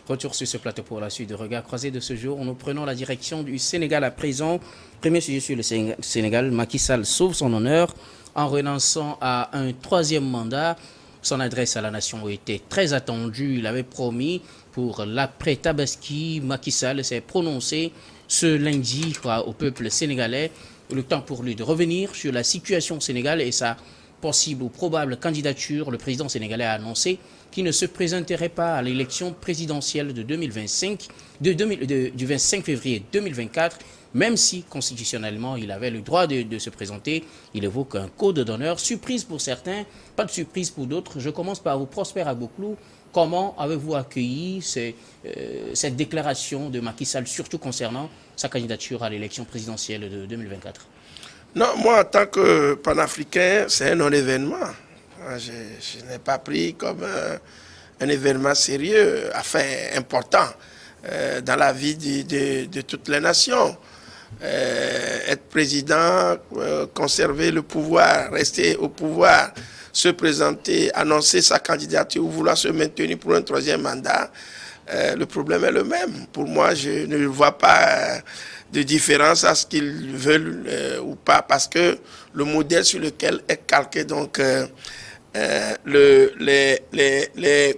Retour sur ce plateau pour la suite de Regard croisé de ce jour. Nous prenons la direction du Sénégal à présent. Premier sujet sur le Sénégal, Macky Sall sauve son honneur en renonçant à un troisième mandat. Son adresse à la nation était très attendue. Il avait promis pour l'après-Tabaski. Macky Sall s'est prononcé ce lundi au peuple sénégalais. Le temps pour lui de revenir sur la situation au Sénégal et sa possible ou probable candidature. Le président sénégalais a annoncé qu'il ne se présenterait pas à l'élection présidentielle de 2025, du 25 février 2024, même si constitutionnellement il avait le droit de se présenter. Il évoque un code d'honneur, surprise pour certains, pas de surprise pour d'autres. Je commence par vous, Prosper Agboklou. Comment avez-vous accueilli cette déclaration de Macky Sall, surtout concernant sa candidature à l'élection présidentielle de 2024? Non, moi, en tant que panafricain, c'est un non-événement. Je n'ai pas pris comme un événement sérieux, enfin important, dans la vie de toutes les nations. Être président, conserver le pouvoir, rester au pouvoir, se présenter, annoncer sa candidature ou vouloir se maintenir pour un troisième mandat, le problème est le même. Pour moi, je ne vois pas de différence à ce qu'ils veulent ou pas, parce que le modèle sur lequel est calqué donc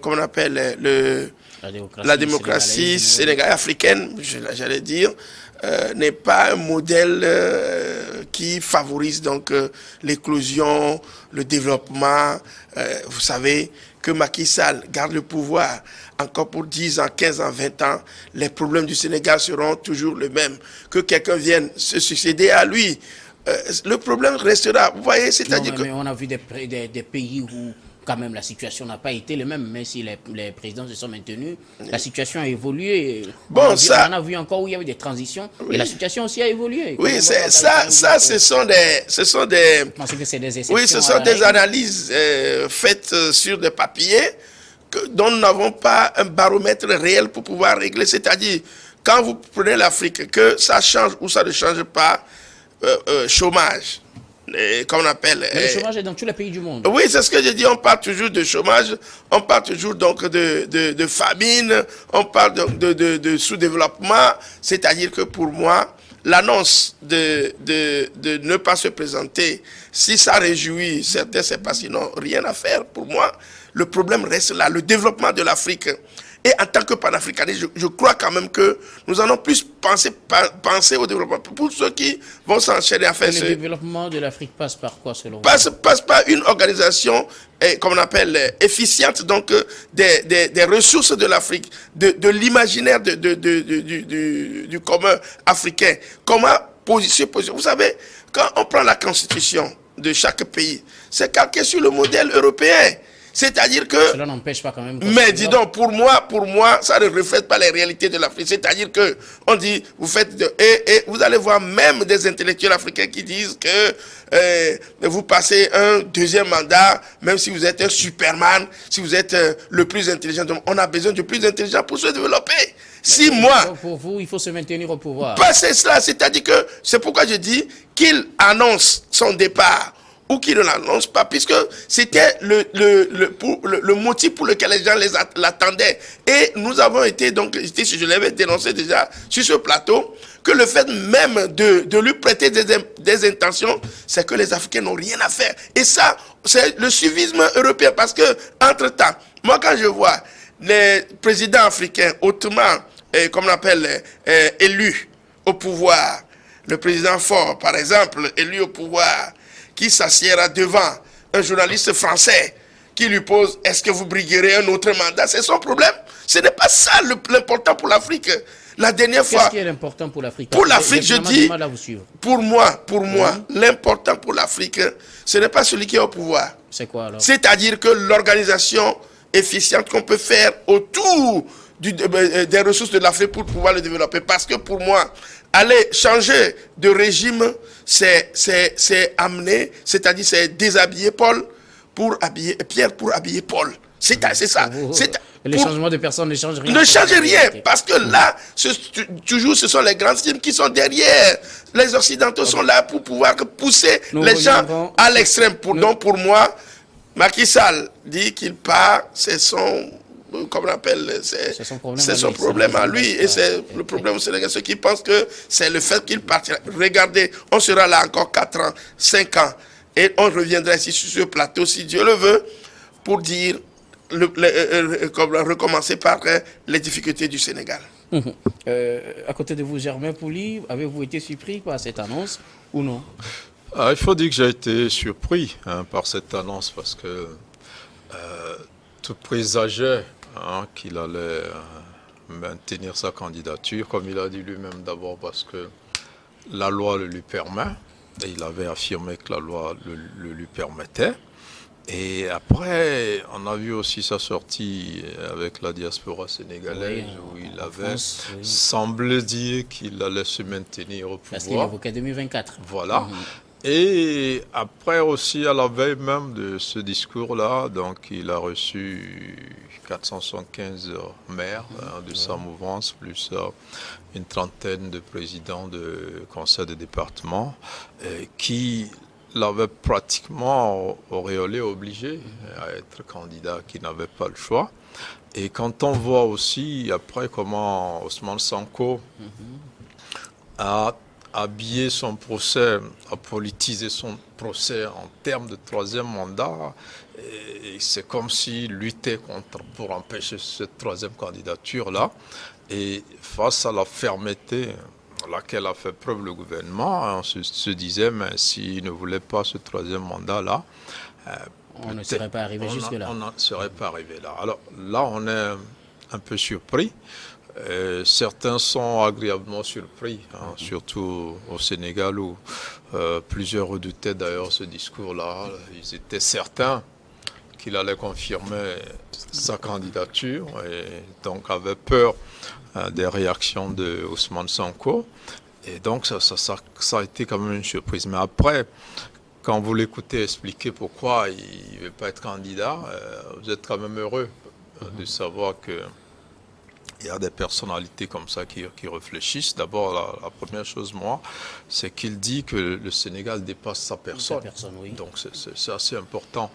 comment on appelle la démocratie sénégalaise africaine, j'allais dire, n'est pas un modèle qui favorise donc l'éclosion, le développement. Vous savez que Macky Sall garde le pouvoir encore pour 10 ans, 15 ans, 20 ans, les problèmes du Sénégal seront toujours les mêmes. Que quelqu'un vienne se succéder à lui, le problème restera. Vous voyez, c'est-à-dire que... Mais on a vu des pays où quand même la situation n'a pas été la même, mais si les présidents se sont maintenus, la situation a évolué. Bon, on a vu encore où il y avait des transitions, et la situation aussi a évolué. Oui, ce sont des... Je pense que c'est des exceptions. Oui, ce sont des analyses faites sur des papiers dont nous n'avons pas un baromètre réel pour pouvoir régler. C'est-à-dire, quand vous prenez l'Afrique, que ça change ou ça ne change pas, chômage, comme on appelle... Mais le chômage est dans tous les pays du monde. Oui, c'est ce que j'ai dit, on parle toujours de chômage, on parle toujours donc de famine, on parle de sous-développement, c'est-à-dire que pour moi, l'annonce de ne pas se présenter, si ça réjouit certains, c'est parce qu'ils n'ont rien à faire. Pour moi, le problème reste là, le développement de l'Afrique. Et en tant que panafricaniste, je crois quand même que nous allons plus penser au développement. Pour ceux qui vont s'enchaîner à faire le développement de l'Afrique passe par quoi, selon vous? Passe par une organisation, comme on appelle, efficiente, donc des ressources de l'Afrique, de l'imaginaire du commun africain. Comment positionner? Vous savez, quand on prend la constitution de chaque pays, c'est calqué sur le modèle européen. C'est-à-dire que... Cela n'empêche pas quand même... Mais dis donc, pour moi, ça ne reflète pas les réalités de l'Afrique. C'est-à-dire que on dit, vous faites... Et vous allez voir même des intellectuels africains qui disent que vous passez un deuxième mandat, même si vous êtes un Superman, si vous êtes le plus intelligent. On a besoin de plus intelligent pour se développer. Si moi... Pour vous, il faut se maintenir au pouvoir. Pas c'est cela. C'est-à-dire que c'est pourquoi je dis qu'il annonce son départ ou qui ne l'annonce pas, puisque c'était le motif pour lequel les gens l'attendaient. Et nous avons été, donc, je l'avais dénoncé déjà sur ce plateau, que le fait même de lui prêter des intentions, c'est que les Africains n'ont rien à faire. Et ça, c'est le suivisme européen, parce que, entre-temps, moi quand je vois les présidents africains hautement, comme on appelle, élus au pouvoir, le président Faure, par exemple, élu au pouvoir, qui s'assiera devant un journaliste français qui lui pose « Est-ce que vous briguerez un autre mandat ?» C'est son problème. Ce n'est pas ça l'important pour l'Afrique. La dernière fois... Qu'est-ce qui est l'important pour l'Afrique? Pour l'Afrique, je dis... Pour moi, l'important pour l'Afrique, ce n'est pas celui qui est au pouvoir. C'est quoi alors? C'est-à-dire que l'organisation efficiente qu'on peut faire autour des ressources de l'Afrique pour pouvoir le développer. Parce que pour moi, aller changer de régime, c'est amener, c'est-à-dire c'est déshabiller Paul pour habiller Pierre pour habiller Paul. C'est ça. Les changements de personnes ne changent rien. Ne changez rien, parce que là, toujours, ce sont les grandes teams qui sont derrière. Les Occidentaux sont là pour pouvoir pousser les gens à l'extrême. Donc pour moi, Macky Sall dit qu'il part, c'est son comme on appelle, C'est son problème c'est à son lui, problème ça à ne lui. nous Et c'est le problème au Sénégal. Ceux qui pensent que c'est le fait qu'il partira. Regardez, on sera là encore 4 ans, 5 ans. Et on reviendra ici sur ce plateau, si Dieu le veut, pour dire, recommencer par les difficultés du Sénégal. À côté de vous, Germain Pouli, avez-vous été surpris par cette annonce ou non? Il faut dire que j'ai été surpris par cette annonce parce que tout présageait qu'il allait maintenir sa candidature, comme il a dit lui-même d'abord parce que la loi le lui permet, et il avait affirmé que la loi le lui permettait. Et après, on a vu aussi sa sortie avec la diaspora sénégalaise, où il avait semblé dire qu'il allait se maintenir au pouvoir. Parce qu'il évoquait 2024. Voilà. Et après aussi, à la veille même de ce discours-là, donc il a reçu 475 maires de sa mouvance, plus une trentaine de présidents de conseils de département qui l'avait pratiquement auréolé, obligé à être candidat, qui n'avait pas le choix. Et quand on voit aussi après comment Ousmane Sonko a habillé son procès, a politisé son procès en termes de troisième mandat, c'est comme s'il luttait pour empêcher cette troisième candidature-là. Et face à la fermeté laquelle a fait preuve le gouvernement, on se disait, mais s'il ne voulait pas ce troisième mandat-là, on ne serait pas arrivé jusque-là. On n'en serait pas arrivé là. Alors là, on est un peu surpris. Certains sont agréablement surpris, surtout au Sénégal où plusieurs redoutaient d'ailleurs ce discours-là. Ils étaient certains qu'il allait confirmer sa candidature et donc avaient peur des réactions de Ousmane Sonko. Et donc ça a été quand même une surprise. Mais après, quand vous l'écoutez expliquer pourquoi il ne veut pas être candidat, vous êtes quand même heureux de savoir que il y a des personnalités comme ça qui réfléchissent. D'abord, la première chose, moi, c'est qu'il dit que le Sénégal dépasse sa personne. Oui. Donc, c'est assez important.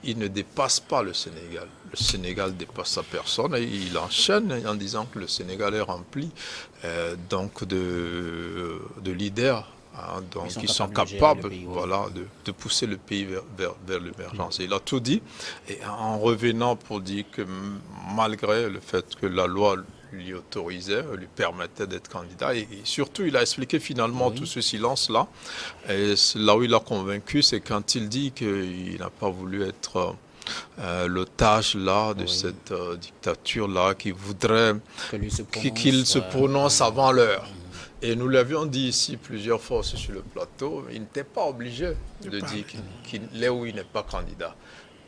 Il ne dépasse pas le Sénégal. Le Sénégal dépasse sa personne et il enchaîne en disant que le Sénégal est rempli donc de leaders. Donc ils sont capables de pousser le pays vers l'émergence. Il a tout dit, et en revenant pour dire que malgré le fait que la loi lui autorisait, lui permettait d'être candidat, et surtout il a expliqué finalement tout ce silence-là, et là où il a convaincu, c'est quand il dit qu'il n'a pas voulu être l'otage là de cette dictature là qui voudrait qu'il se prononce avant l'heure. Et nous l'avions dit ici plusieurs fois aussi sur le plateau, il n'était pas obligé de dire qu'il est ou il n'est pas candidat.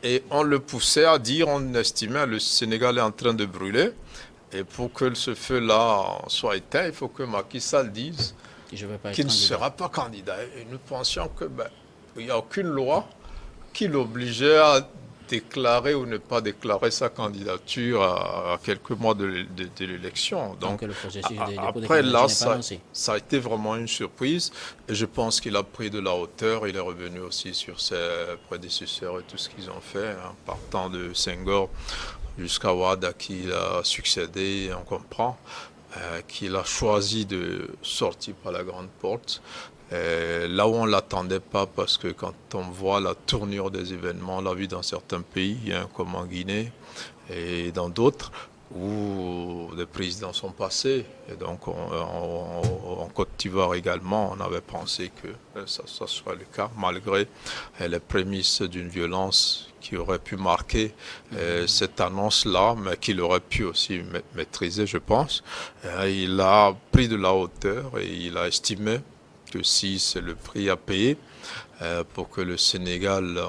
Et on le poussait à dire, on estimait que le Sénégal est en train de brûler. Et pour que ce feu-là soit éteint, il faut que Macky Sall dise qu'il ne sera pas candidat. Et nous pensions qu'il n'y a aucune loi qui l'obligeait à déclarer ou ne pas déclarer sa candidature à quelques mois de l'élection. Donc le processus après là, ça a été vraiment une surprise et je pense qu'il a pris de la hauteur. Il est revenu aussi sur ses prédécesseurs et tout ce qu'ils ont fait, partant de Senghor jusqu'à Wade à qui il a succédé. On comprend qu'il a choisi de sortir par la grande porte. Là où on ne l'attendait pas, parce que quand on voit la tournure des événements, on l'a vu dans certains pays, comme en Guinée et dans d'autres, où des présidents sont passés. Et donc en Côte d'Ivoire également, on avait pensé que ça serait le cas, malgré les prémices d'une violence qui aurait pu marquer cette annonce-là, mais qu'il aurait pu aussi maîtriser, je pense. Il a pris de la hauteur et il a estimé que si c'est le prix à payer pour que le Sénégal,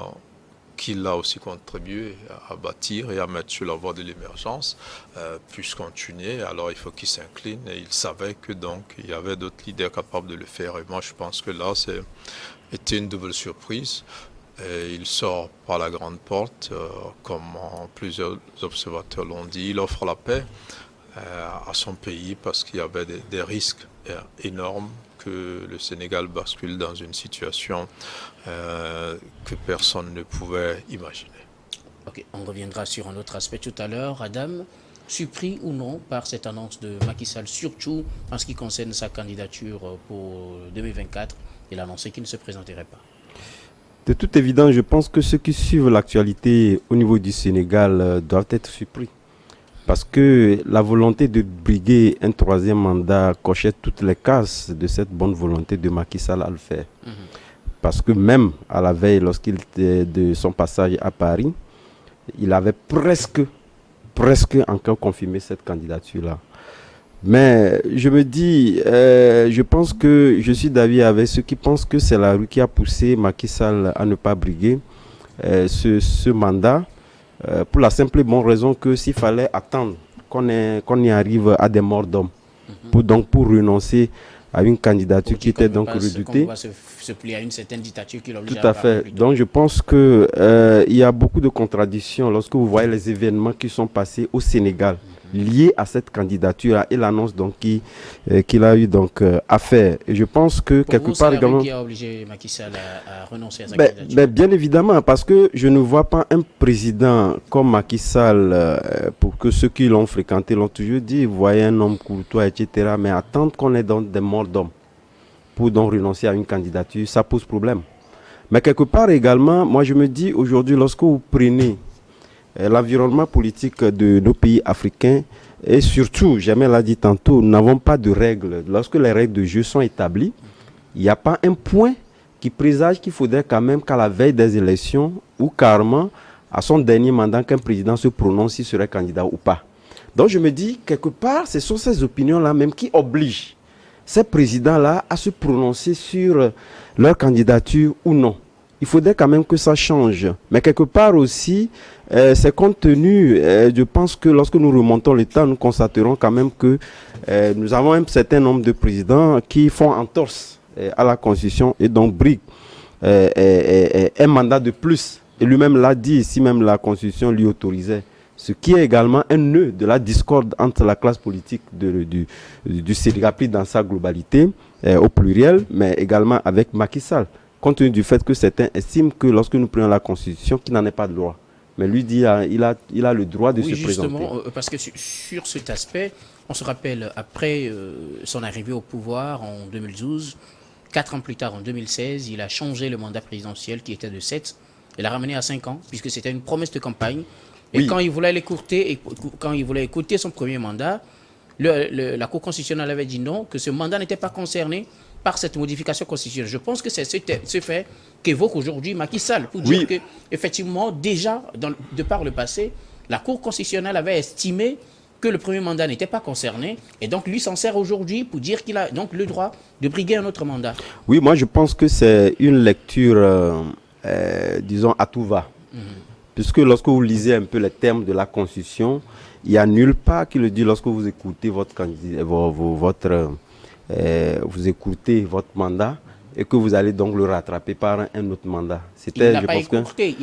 qu'il a aussi contribué à bâtir et à mettre sur la voie de l'émergence, puisse continuer, alors il faut qu'il s'incline. Et il savait que donc il y avait d'autres leaders capables de le faire. Et moi je pense que là c'était une double surprise. Et il sort par la grande porte, comme plusieurs observateurs l'ont dit, il offre la paix à son pays parce qu'il y avait des risques énormes que le Sénégal bascule dans une situation que personne ne pouvait imaginer. Ok, on reviendra sur un autre aspect tout à l'heure. Adam, surpris ou non par cette annonce de Macky Sall, surtout en ce qui concerne sa candidature pour 2024, il a annoncé qu'il ne se présenterait pas. De toute évidence, je pense que ceux qui suivent l'actualité au niveau du Sénégal doivent être surpris. Parce que la volonté de briguer un troisième mandat cochait toutes les cases de cette bonne volonté de Macky Sall à le faire. Parce que même à la veille, lorsqu'il était de son passage à Paris, il avait presque encore confirmé cette candidature-là. Mais je me dis, je pense que je suis d'avis avec ceux qui pensent que c'est la rue qui a poussé Macky Sall à ne pas briguer ce mandat. Pour la simple et bonne raison que s'il fallait attendre qu'on y arrive à des morts d'hommes, pour renoncer à une candidature qui était donc redoutée. On va se plier à une certaine dictature qui l'oblige. Tout à fait. Donc je pense que il y a beaucoup de contradictions lorsque vous voyez les événements qui sont passés au Sénégal liés à cette candidature et l'annonce donc qu'il a eu donc à faire. Et je pense que pour quelque vous, part c'est également. qui a obligé Macky Sall à renoncer à sa candidature. Bien évidemment, parce que je ne vois pas un président comme Macky Sall, pour que ceux qui l'ont fréquenté l'ont toujours dit, vous voyez un homme courtois, etc. Mais attendre qu'on ait dans des morts d'hommes pour donc renoncer à une candidature, ça pose problème. Mais quelque part également, moi je me dis aujourd'hui, lorsque vous prenez l'environnement politique de nos pays africains, et surtout, Jamel l'a dit tantôt, nous n'avons pas de règles. Lorsque les règles de jeu sont établies, il n'y a pas un point qui présage qu'il faudrait quand même qu'à la veille des élections ou carrément à son dernier mandat qu'un président se prononce s'il serait candidat ou pas. Donc je me dis, quelque part, ce sont ces opinions-là même qui obligent ces présidents-là à se prononcer sur leur candidature ou non. Il faudrait quand même que ça change. Mais quelque part aussi, c'est compte tenu, je pense que lorsque nous remontons le temps, nous constaterons quand même que nous avons un certain nombre de présidents qui font entorse à la Constitution et donc briguent un mandat de plus. Et lui-même l'a dit, si même la Constitution lui autorisait. Ce qui est également un nœud de la discorde entre la classe politique du Sénégal pris dans sa globalité, au pluriel, mais également avec Macky Sall. Compte tenu du fait que certains estiment que lorsque nous prenons la Constitution, qu'il n'en est pas de droit. Mais lui dit il a le droit de se présenter. Oui, justement, parce que sur cet aspect, on se rappelle, après son arrivée au pouvoir en 2012, 4 ans plus tard, en 2016, il a changé le mandat présidentiel qui était de 7, il l'a ramené à 5 ans, puisque c'était une promesse de campagne. Et oui. Quand il voulait l'écouter, quand il voulait écouter son premier mandat, la Cour constitutionnelle avait dit non, que ce mandat n'était pas concerné par cette modification constitutionnelle. Je pense que c'est ce fait qu'évoque aujourd'hui Macky Sall pour dire qu'effectivement, déjà, de par le passé, la Cour constitutionnelle avait estimé que le premier mandat n'était pas concerné et donc lui s'en sert aujourd'hui pour dire qu'il a donc le droit de briguer un autre mandat. Oui, moi je pense que c'est une lecture, disons, à tout va. Puisque lorsque vous lisez un peu les termes de la Constitution, il n'y a nulle part qui le dit lorsque vous écoutez votre candidat, vous écoutez votre mandat et que vous allez donc le rattraper par un autre mandat. Il n'a pas écouté.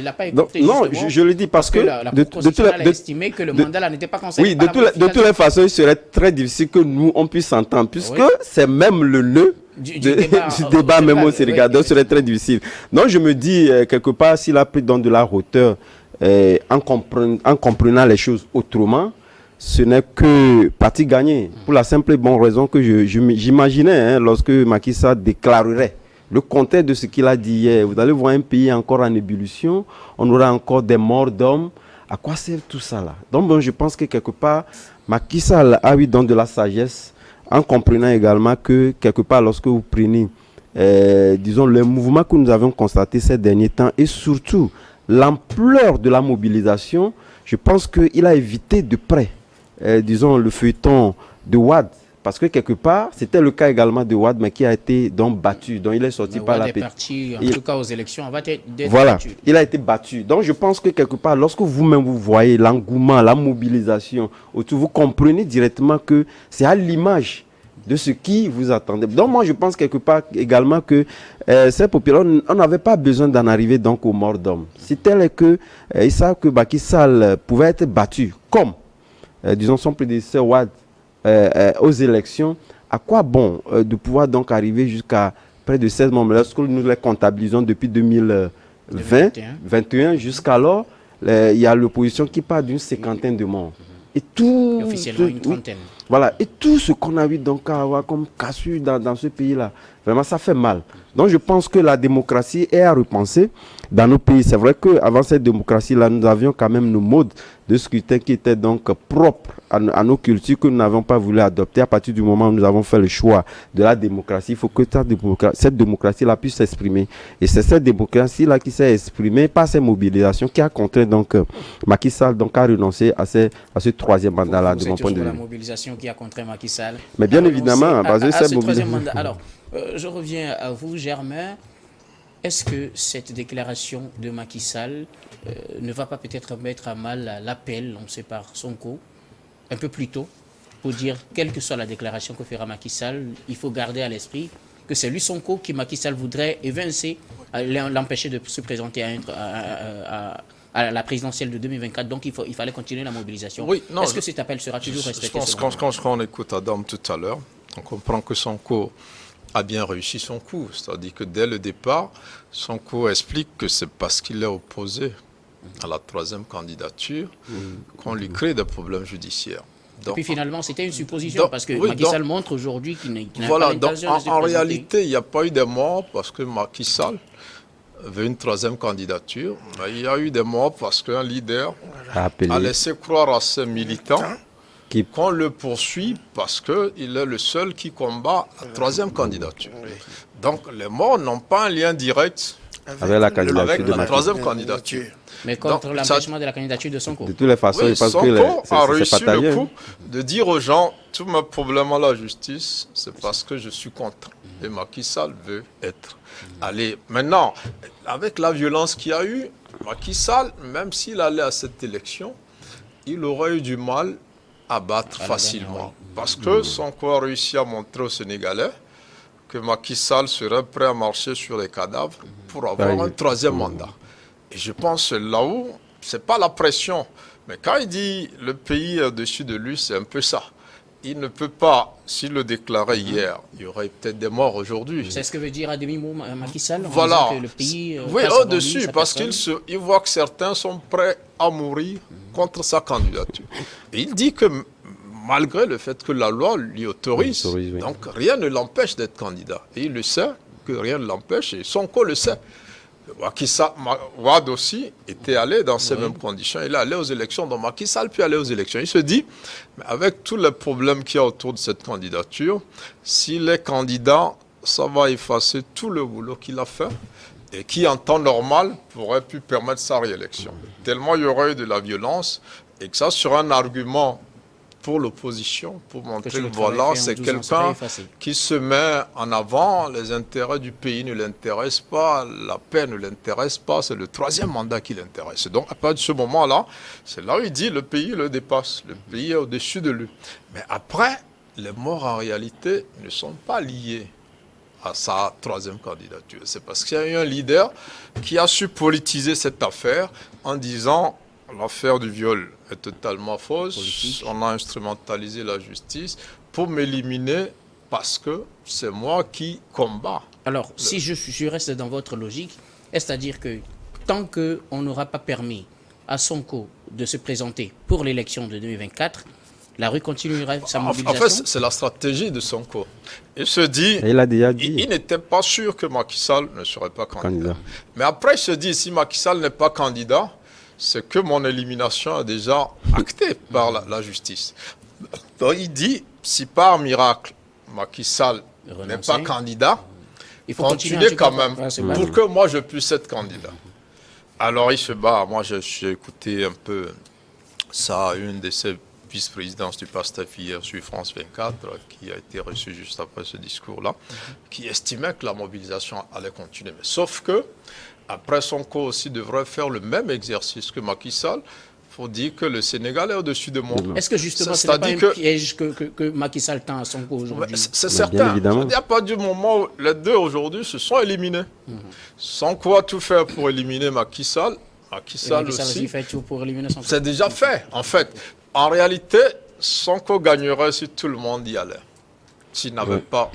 Non, je le dis parce que la Cour constitutionnelle a estimé que le mandat là n'était pas concerné. Oui, de toutes les façons, il serait très difficile que nous, on puisse s'entendre, puisque c'est même le nœud du débat même au Sénégal. Donc, ce serait très difficile. Donc, je me dis, quelque part, s'il a pris donc de la hauteur, en comprenant les choses autrement, ce n'est que partie gagnée. Pour la simple et bonne raison que j'imaginais, lorsque Macky Sall déclarerait le contexte de ce qu'il a dit hier, vous allez voir un pays encore en ébullition, on aura encore des morts d'hommes. À quoi sert tout ça là? Donc bon, je pense que quelque part, Macky Sall a eu donc de la sagesse, en comprenant également que quelque part, lorsque vous prenez, disons, le mouvement que nous avons constaté ces derniers temps et surtout l'ampleur de la mobilisation, je pense qu'il a évité de près, disons, le feuilleton de Wade. Parce que quelque part, c'était le cas également de Wade, mais qui a été donc battu. Donc il est sorti par la petite. Parti, en tout cas aux élections, on va être voilà, battu. Il a été battu. Donc je pense que quelque part, lorsque vous-même vous voyez l'engouement, la mobilisation autour, vous comprenez directement que c'est à l'image de ce qui vous attendait. Donc moi je pense quelque part également que ces populations, on n'avait pas besoin d'en arriver donc aux morts d'hommes. C'est tel que ils savent que Macky Sall pouvait être battu, comme disons son prédécesseur Wade aux élections. À quoi bon de pouvoir donc arriver jusqu'à près de 16 membres lorsque nous les comptabilisons depuis 2020, 2021 jusqu'alors. il y a l'opposition qui parle d'une cinquantaine de morts. Et tout, officiellement une trentaine. Voilà, et tout ce qu'on a vu donc à avoir comme cassure dans ce pays-là, vraiment ça fait mal. Donc je pense que la démocratie est à repenser dans nos pays. C'est vrai qu'avant cette démocratie-là, nous avions quand même nos modes de scrutin qui étaient donc propres à nos cultures que nous n'avons pas voulu adopter. À partir du moment où nous avons fait le choix de la démocratie, il faut que cette démocratie-là puisse s'exprimer. Et c'est cette démocratie-là qui s'est exprimée par ces mobilisations qui a contraint donc Macky Sall donc à renoncer à ce troisième mandat-là de mon point de vue. La mobilisation qui a contraint Macky Sall. Mais bien évidemment, à ce troisième mandat. Alors, je reviens à vous, Germain. Est-ce que cette déclaration de Macky Sall ne va pas peut-être mettre à mal l'appel lancé par Sonko un peu plus tôt pour dire, quelle que soit la déclaration que fera Macky Sall, il faut garder à l'esprit que c'est lui Sonko qui Macky Sall voudrait évincer, l'empêcher de se présenter à la présidentielle de 2024. Donc il fallait continuer la mobilisation. Oui, est-ce que cet appel sera toujours respecté? Je pense quand on écoute Adam tout à l'heure, on comprend que Sonko a bien réussi son coup. C'est-à-dire que dès le départ, Sonko explique que c'est parce qu'il est opposé à la troisième candidature qu'on lui crée des problèmes judiciaires. Donc, et puis finalement, c'était une supposition, parce que Macky Sall montre aujourd'hui qu'il n'a pas l'intention de se présenter. En réalité, il n'y a pas eu de morts parce que Macky Sall veut une troisième candidature. Mais il y a eu des morts parce qu'un leader a laissé croire à ses militants qu'on le poursuit parce qu'il est le seul qui combat la troisième candidature. Donc les morts n'ont pas un lien direct avec la troisième candidature. Mais contre l'empêchement de la candidature de Sonko. De toutes les façons, oui, je pense Sonko que a réussi le coup de dire aux gens, tous mes problèmes à la justice, c'est parce que je suis contre. Et Macky Sall veut être. Allez, maintenant, avec la violence qu'il y a eu, Macky Sall, même s'il allait à cette élection, il aurait eu du mal à battre facilement. Parce que Sonko a réussi à montrer aux Sénégalais que Macky Sall serait prêt à marcher sur les cadavres pour avoir un troisième mandat. Et je pense là où, c'est pas la pression, mais quand il dit le pays au-dessus de lui, c'est un peu ça. Il ne peut pas, s'il le déclarait hier, il y aurait peut-être des morts aujourd'hui. C'est ce que veut dire à demi-mot Macky Sall, voilà. Que le pays oui, au-dessus, parce qu'il voit que certains sont prêts à mourir contre sa candidature. Et il dit que malgré le fait que la loi lui autorise, donc rien ne l'empêche d'être candidat. Et il le sait, que rien ne l'empêche, et Sonko le sait. Wade aussi était allé dans ces mêmes conditions. Il est allé aux élections, donc Macky Sall peut aller aux élections. Il se dit, mais avec tous les problèmes qu'il y a autour de cette candidature, s'il est candidat, ça va effacer tout le boulot qu'il a fait et qui, en temps normal, pourrait plus permettre sa réélection. Tellement il y aurait eu de la violence et que ça sera un argument pour l'opposition, pour montrer que voilà, c'est quelqu'un qui se met en avant, les intérêts du pays ne l'intéressent pas, la paix ne l'intéresse pas, c'est le troisième mandat qui l'intéresse. Et donc, à partir de ce moment-là, c'est là où il dit le pays le dépasse, le pays est au-dessus de lui. Mais après, les morts en réalité ne sont pas liés à sa troisième candidature. C'est parce qu'il y a eu un leader qui a su politiser cette affaire en disant l'affaire du viol est totalement fausse, politique. On a instrumentalisé la justice pour m'éliminer parce que c'est moi qui combats. Alors, si je reste dans votre logique, c'est-à-dire que tant qu'on n'aura pas permis à Sonko de se présenter pour l'élection de 2024, la rue continuera sa mobilisation. En fait, c'est la stratégie de Sonko. Il se dit, il n'était pas sûr que Macky Sall ne serait pas candidat. Mais après, il se dit, si Macky Sall n'est pas candidat, c'est que mon élimination est déjà actée par la justice. Donc il dit, si par miracle, Macky Sall n'est pas candidat, il faut continuer quand même pour que moi je puisse être candidat. Alors il se bat. Moi j'ai écouté un peu ça, une de ses vice-présidences du PASTEF hier sur France 24, qui a été reçue juste après ce discours-là, qui estimait que la mobilisation allait continuer. Mais sauf que après, Sonko aussi devrait faire le même exercice que Macky Sall. Il faut dire que le Sénégal est au-dessus de moi. Est-ce que justement, ce n'est pas un piège que Macky Sall tend à Sonko aujourd'hui? C'est certain. Il n'y a pas du moment où les deux aujourd'hui se sont éliminés. Sonko a tout fait pour éliminer Macky Sall. Macky Sall aussi fait tout pour éliminer Sonko. C'est déjà fait, en fait. En réalité, Sonko gagnerait si tout le monde y allait. S'il n'avait pas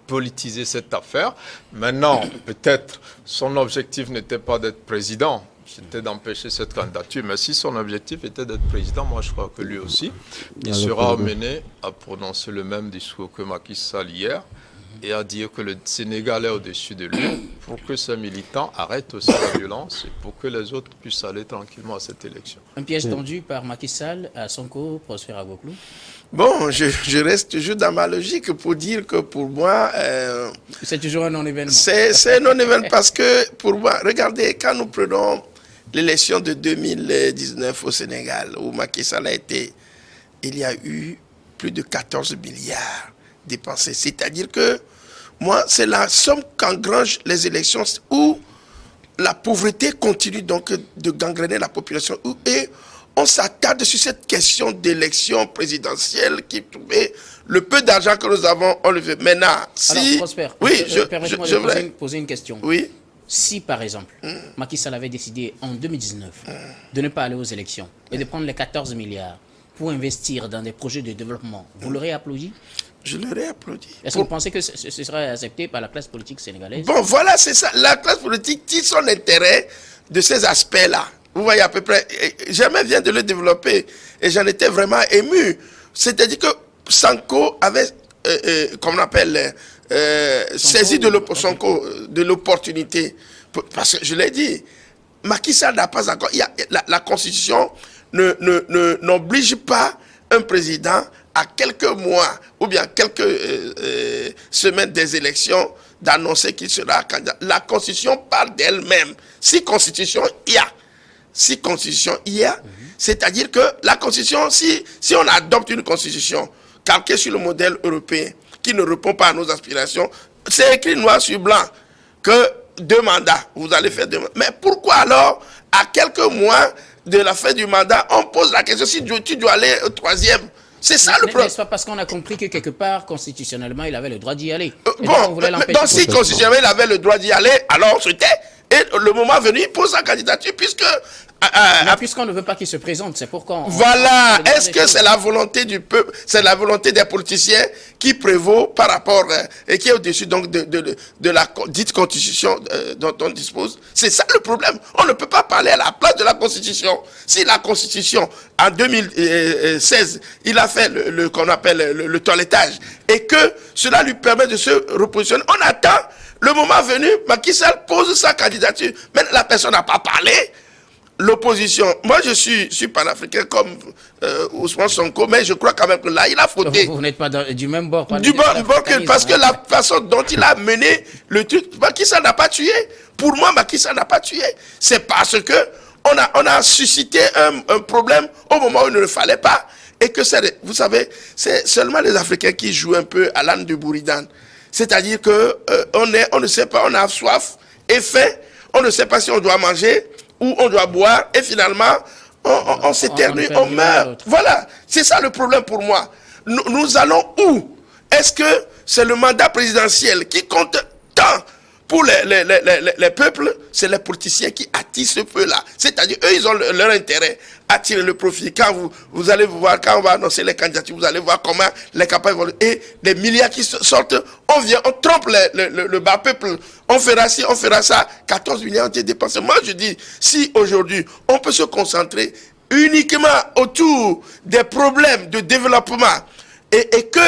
politiser cette affaire. Maintenant, peut-être, son objectif n'était pas d'être président. c'était d'empêcher cette candidature. Mais si son objectif était d'être président, moi je crois que lui aussi, il sera amené à prononcer le même discours que Macky Sall hier et à dire que le Sénégal est au-dessus de lui pour que ses militants arrêtent aussi la violence et pour que les autres puissent aller tranquillement à cette élection. Un piège tendu par Macky Sall à Sonko, Prosper Agboklou. Bon, je reste toujours dans ma logique pour dire que pour moi... c'est toujours un non-événement. C'est un non-événement parce que pour moi, regardez, quand nous prenons l'élection de 2019 au Sénégal, où Macky Sall a été, il y a eu plus de 14 milliards dépensés. C'est-à-dire que moi, c'est la somme qu'engrangent les élections où la pauvreté continue donc de gangréner la population. Et on s'attarde sur cette question d'élection présidentielle qui trouvait le peu d'argent que nous avons, on le veut. Maintenant, si... Alors, Prosper, oui, permettez-moi de poser une question. Oui. Si, par exemple, Macky Sall avait décidé en 2019 de ne pas aller aux élections et de prendre les 14 milliards pour investir dans des projets de développement, vous l'aurez applaudi? Je l'aurais applaudi. Est-ce que vous pensez que ce serait accepté par la classe politique sénégalaise? Bon, voilà, c'est ça. La classe politique tire son intérêt de ces aspects-là. Vous voyez à peu près. Jamais vient de le développer. Et j'en étais vraiment ému. C'est-à-dire que Sonko avait, comme on appelle, saisi de l'opportunité. Parce que je l'ai dit, Macky Sall n'a pas encore... La Constitution n'oblige pas un président à quelques mois ou bien quelques semaines des élections d'annoncer qu'il sera candidat. La Constitution parle d'elle-même. Si Constitution il y a, c'est-à-dire que la Constitution, si on adopte une Constitution calquée sur le modèle européen qui ne répond pas à nos aspirations, c'est écrit noir sur blanc que 2 mandats, vous allez faire 2 mandats. Mais pourquoi alors, à quelques mois de la fin du mandat, on pose la question si tu dois aller au 3e? C'est ça le problème. N'est-ce pas parce qu'on a compris que quelque part, constitutionnellement, il avait le droit d'y aller? Donc si constitutionnellement il avait le droit d'y aller, alors c'était... Et le moment venu, il pose sa candidature puisque... puisqu'on ne veut pas qu'il se présente, c'est pourquoi... Voilà. Est-ce que c'est la volonté du peuple, c'est la volonté des politiciens qui prévaut par rapport... et qui est au-dessus donc de la dite constitution dont on dispose? C'est ça le problème. On ne peut pas parler à la place de la constitution. Si la constitution, en 2016, il a fait qu'on appelle le toilettage et que cela lui permet de se repositionner, on attend... Le moment venu, Macky Sall pose sa candidature. Mais la personne n'a pas parlé. L'opposition, moi je suis panafricain comme Ousmane Sonko, mais je crois quand même que là, il a fauté. Vous n'êtes pas du même bord. Du même bord parce que la façon dont il a mené le truc, Macky Sall n'a pas tué. Pour moi, Macky Sall n'a pas tué. C'est parce que on a suscité un problème au moment où il ne le fallait pas. Et que vous savez, c'est seulement les Africains qui jouent un peu à l'âne du bourridan. C'est-à-dire que on ne sait pas, on a soif et faim, on ne sait pas si on doit manger ou on doit boire, et finalement, on s'éternue, on meurt. Voilà, c'est ça le problème pour moi. Nous allons où? Est-ce que c'est le mandat présidentiel qui compte tant pour les peuples? C'est les politiciens qui attirent ce feu-là. C'est-à-dire, eux, ils ont leur intérêt à tirer le profit. Quand vous allez voir, quand on va annoncer les candidatures, vous allez voir comment les campagnes vont... Et les milliards qui sortent, on trompe le bas peuple. On fera ci, on fera ça. 14 milliards ont été dépensés. Moi, je dis, si aujourd'hui, on peut se concentrer uniquement autour des problèmes de développement et que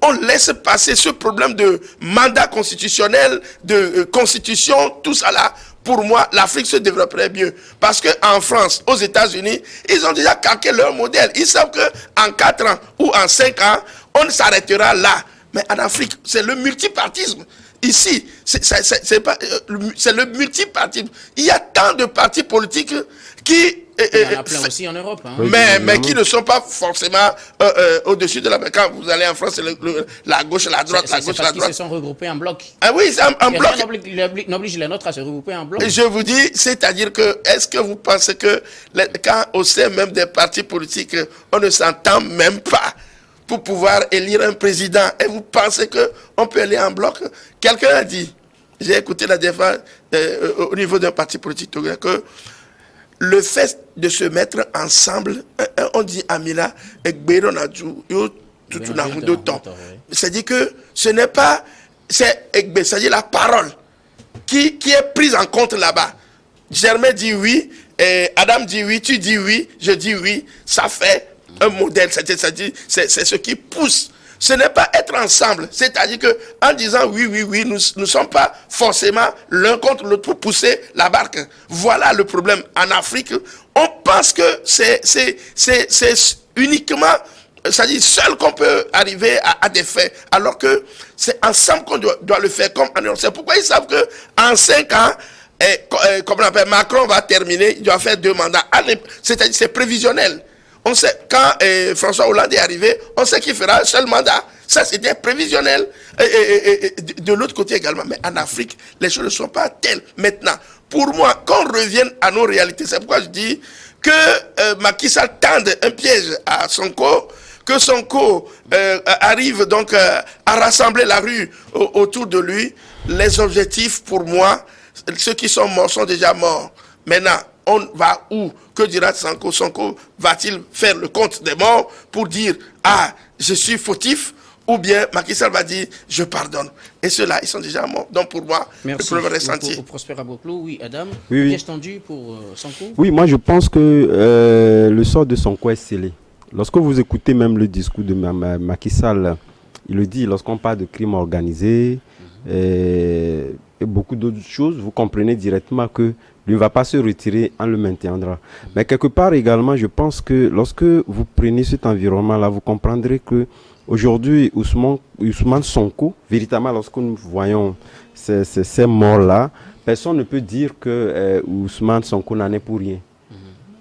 on laisse passer ce problème de mandat constitutionnel, de constitution, tout ça là, pour moi, l'Afrique se développerait mieux. Parce qu'en France, aux États-Unis, ils ont déjà calqué leur modèle. Ils savent qu'en 4 ans ou en 5 ans, on s'arrêtera là. Mais en Afrique, c'est le multipartisme. Ici, c'est le multipartisme. Il y a tant de partis politiques qui... Il y en a plein aussi en Europe. Hein. Mais qui ne sont pas forcément au-dessus de la... Quand vous allez en France, c'est la gauche, la droite, la gauche, la droite. Ils se sont regroupés en bloc. Ah oui, en bloc. N'oblige les nôtres à se regrouper en bloc. Je vous dis, c'est-à-dire que, est-ce que vous pensez que quand au sein même des partis politiques, on ne s'entend même pas pour pouvoir élire un président, et vous pensez qu'on peut aller en bloc? Quelqu'un a dit, j'ai écouté la défense au niveau d'un parti politique togolais, que le fait de se mettre ensemble, on dit Amila, et c'est-à-dire que ce n'est pas, c'est-à-dire la parole qui est prise en compte là-bas. Germain dit oui, Adam dit oui, tu dis oui, je dis oui, ça fait un modèle. C'est-à-dire, c'est ce qui pousse. Ce n'est pas être ensemble. C'est-à-dire que en disant oui, oui, oui, nous ne sommes pas forcément l'un contre l'autre pour pousser la barque. Voilà le problème. En Afrique, on pense que c'est uniquement, c'est-à-dire seul qu'on peut arriver à des faits, alors que c'est ensemble qu'on doit le faire comme en Europe. C'est pourquoi ils savent que en 5 ans, comme on appelle, Macron va terminer, il doit faire 2 mandats. C'est-à-dire c'est prévisionnel. On sait, quand François Hollande est arrivé, on sait qu'il fera un seul mandat. Ça, c'était prévisionnel. Et de l'autre côté également. Mais en Afrique, les choses ne sont pas telles. Maintenant, pour moi, qu'on revienne à nos réalités, c'est pourquoi je dis que Macky Sall tende un piège à Sonko, que Sonko arrive donc à rassembler la rue autour de lui. Les objectifs, pour moi, ceux qui sont morts sont déjà morts. Maintenant, on va où? Que dira Sonko? Sonko va-t-il faire le compte des morts pour dire « Ah, je suis fautif » ou bien Macky Sall va dire « Je pardonne ». Et ceux-là, ils sont déjà morts. Donc pour moi, merci. Le problème ressenti. Pour Prosper Aboclou, oui, Adam, oui. piège tendu pour Sonko? Oui, moi je pense que le sort de Sonko est scellé. Lorsque vous écoutez même le discours de Macky Sall, il le dit, lorsqu'on parle de crime organisé et beaucoup d'autres choses, vous comprenez directement que lui ne va pas se retirer, on le maintiendra. Mais quelque part également, je pense que lorsque vous prenez cet environnement-là, vous comprendrez que aujourd'hui, Ousmane Sonko, véritablement, lorsque nous voyons ces morts-là, personne ne peut dire que Ousmane Sonko n'en est pour rien.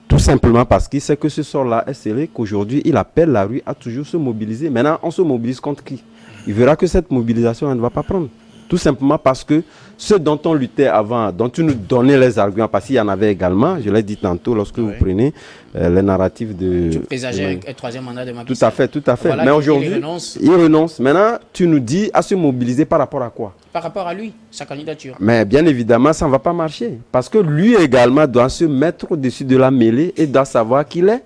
Tout simplement parce qu'il sait que ce sort-là est scellé, qu'aujourd'hui, il appelle la rue à toujours se mobiliser. Maintenant, on se mobilise contre qui? Il verra que cette mobilisation, elle ne va pas prendre. Tout simplement parce que ceux dont on luttait avant, dont tu nous donnais les arguments, parce qu'il y en avait également, je l'ai dit tantôt, lorsque vous prenez les narratifs de... Tu présageais un 3e mandat de Macky Sall. Tout à fait. Voilà, mais aujourd'hui, il renonce. Maintenant, tu nous dis à se mobiliser par rapport à quoi? Par rapport à lui, sa candidature. Mais bien évidemment, ça ne va pas marcher. Parce que lui également doit se mettre au-dessus de la mêlée et doit savoir qu'il est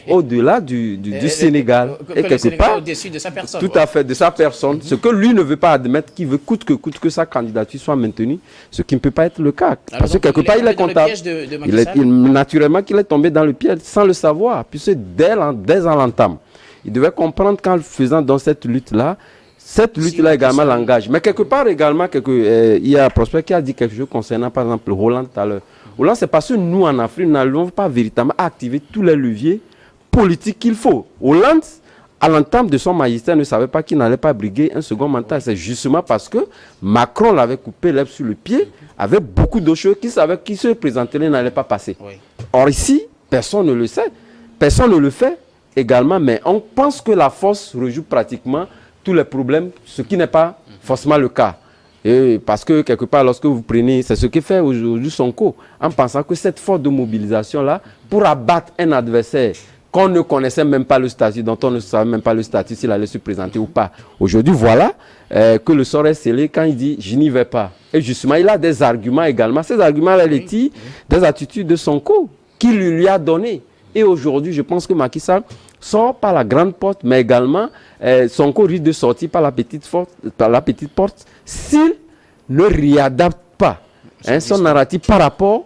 au-delà du Sénégal. Et quelque part, au-dessus de sa personne. Tout à fait, de sa personne. Ce que lui ne veut pas admettre, qu'il veut coûte que sa candidature soit maintenue, ce qui ne peut pas être le cas. Alors parce que quelque part, il est comptable. Naturellement qu'il est tombé dans le piège sans le savoir. Puisque dès en l'entame, il devait comprendre qu'en faisant dans cette lutte-là, également l'engage. Mais quelque part également, il y a Prosper qui a dit quelque chose concernant, par exemple, Roland tout à l'heure. Roland, c'est parce que nous, en Afrique, nous n'allons pas véritablement activer tous les leviers politiques qu'il faut. Hollande, à l'entame de son magistère, ne savait pas qu'il n'allait pas briguer un second mandat. C'est justement parce que Macron l'avait coupé l'herbe sur le pied, avec beaucoup d'autres choses qu'il savait qu'il se présenterait n'allait pas passer. Oui. Or ici, personne ne le sait. Personne ne le fait également, mais on pense que la force rejoue pratiquement tous les problèmes, ce qui n'est pas forcément le cas. Et parce que quelque part, lorsque vous prenez, c'est ce que fait aujourd'hui Sonko, en pensant que cette force de mobilisation-là, pour abattre un adversaire qu'on ne connaissait même pas le statut, dont on ne savait même pas le statut s'il allait se présenter ou pas. Aujourd'hui, voilà que le sort est scellé quand il dit « je n'y vais pas ». Et justement, il a des arguments également. Ces arguments-là, il tirent des attitudes de Sonko qu'il lui a données. Et aujourd'hui, je pense que Macky Sall sort par la grande porte, mais également Sonko risque de sortir par la petite porte s'il ne réadapte pas son narratif par rapport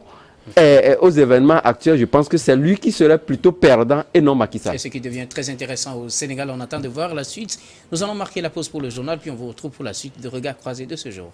aux événements actuels. Je pense que c'est lui qui serait plutôt perdant et non Macky Sall. C'est ce qui devient très intéressant au Sénégal. On attend de voir la suite. Nous allons marquer la pause pour le journal, puis on vous retrouve pour la suite de Regards croisés de ce jour.